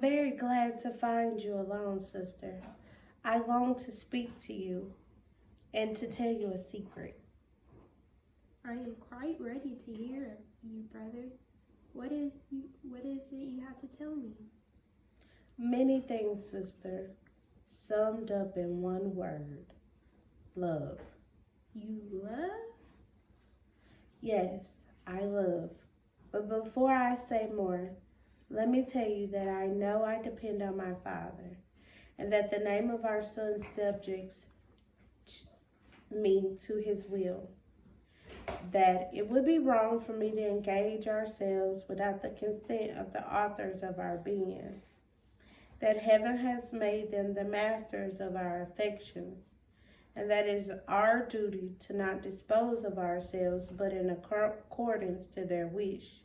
very glad to find you alone, sister. I long to speak to you and to tell you a secret. I am quite ready to hear you, brother. What is it you have to tell me? Many things, sister, summed up in one word: love. You love? Yes, I love. But before I say more, let me tell you that I know I depend on my Father, and that the name of our Son subjects me to his will. That it would be wrong for me to engage ourselves without the consent of the authors of our being. That heaven has made them the masters of our affections, and that it is our duty to not dispose of ourselves but in accordance to their wish.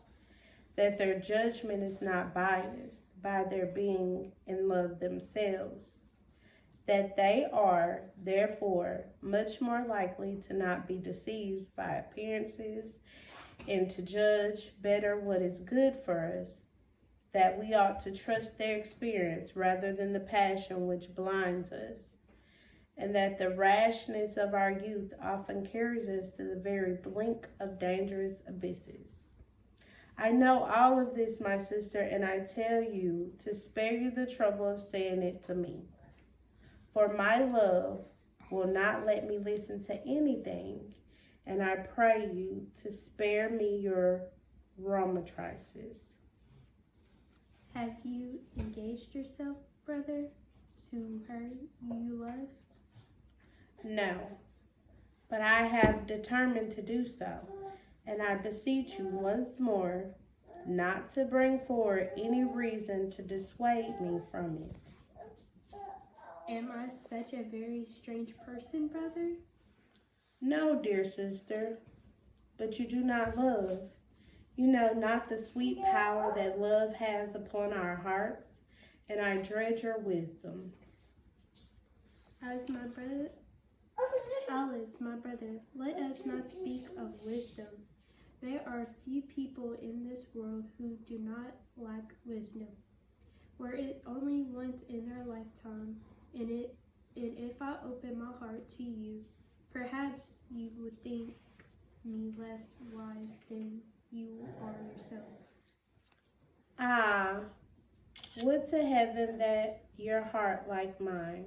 That their judgment is not biased by their being in love themselves. That they are, therefore, much more likely to not be deceived by appearances and to judge better what is good for us, that we ought to trust their experience rather than the passion which blinds us, and that the rashness of our youth often carries us to the very brink of dangerous abysses. I know all of this, my sister, and I tell you to spare you the trouble of saying it to me. For my love will not let me listen to anything, and I pray you to spare me your romatrices. Have you engaged yourself, brother, to her you love? No, but I have determined to do so, and I beseech you once more not to bring forward any reason to dissuade me from it. Am I such a very strange person, brother? No, dear sister, but you do not love. You know not the sweet power that love has upon our hearts, and I dread your wisdom. Alice, my brother, let us not speak of wisdom. There are few people in this world who do not lack wisdom. Were it only once in their lifetime, and if I open my heart to you, perhaps you would think me less wise than you are yourself. Ah, would to heaven that your heart like mine.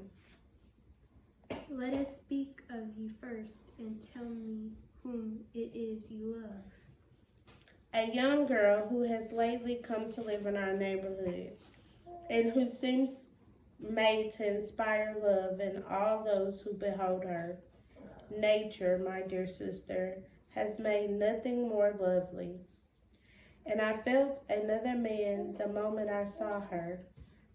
Let us speak of you first, and tell me whom it is you love. A young girl who has lately come to live in our neighborhood, and who seems made to inspire love in all those who behold her. Nature, my dear sister, has made nothing more lovely. And I felt another man the moment I saw her.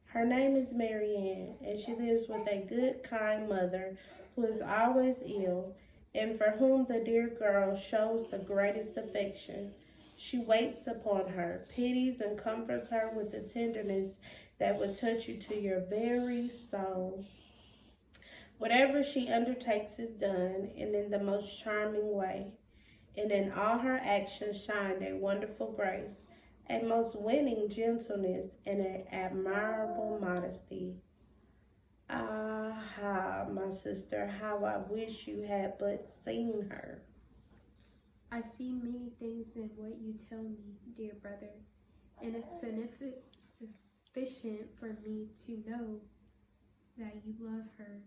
Her name is Marianne, and she lives with a good, kind mother who is always ill, and for whom the dear girl shows the greatest affection. She waits upon her, pities and comforts her with a tenderness that would touch you to your very soul. Whatever she undertakes is done, and in the most charming way, and in all her actions shined a wonderful grace, a most winning gentleness, and an admirable modesty. Ah, my sister, how I wish you had but seen her. I see many things in what you tell me, dear brother, and it's sufficient for me to know that you love her,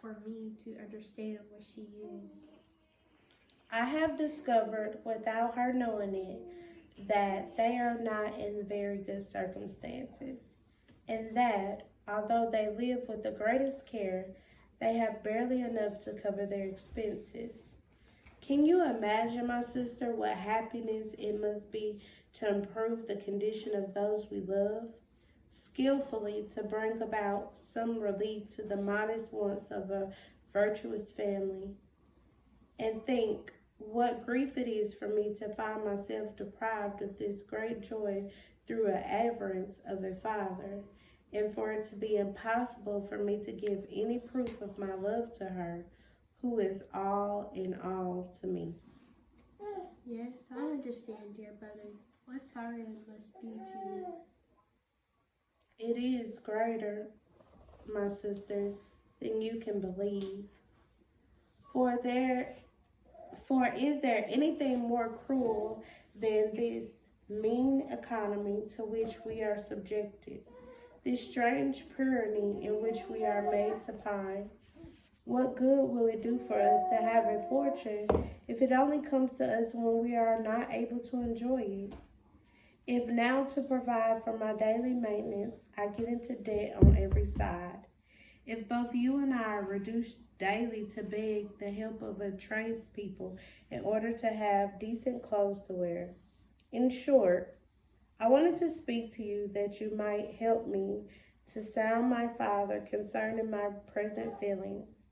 for me to understand what she is. I have discovered, without her knowing it, that they are not in very good circumstances, and that, although they live with the greatest care, they have barely enough to cover their expenses. Can you imagine, my sister, what happiness it must be to improve the condition of those we love, skillfully to bring about some relief to the modest wants of a virtuous family? And think what grief it is for me to find myself deprived of this great joy through an avarice of a father, and for it to be impossible for me to give any proof of my love to her, who is all in all to me. Yes, I understand, dear brother. What sorrow it must be to you. it is greater, my sister, than you can believe. For is there anything more cruel than this mean economy to which we are subjected, this strange tyranny in which we are made to pine? What good will it do for us to have a fortune if it only comes to us when we are not able to enjoy it? If now to provide for my daily maintenance, I get into debt on every side. If both you and I are reduced daily to beg the help of a tradespeople in order to have decent clothes to wear. In short, I wanted to speak to you that you might help me to sound my father concerning my present feelings.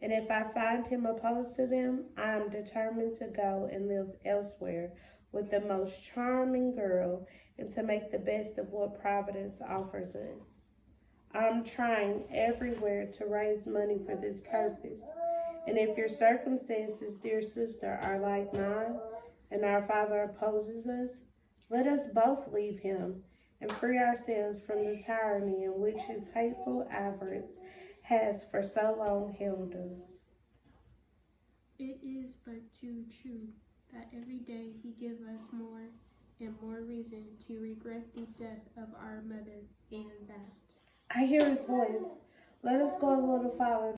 And if I find him opposed to them, I am determined to go and live elsewhere with the most charming girl and to make the best of what Providence offers us. I'm trying everywhere to raise money for this purpose. And if your circumstances, dear sister, are like mine, and our father opposes us, let us both leave him and free ourselves from the tyranny in which his hateful avarice has for so long held us. It is but too true that every day he gives us more and more reason to regret the death of our mother, and that I hear his voice. Let us go a little farther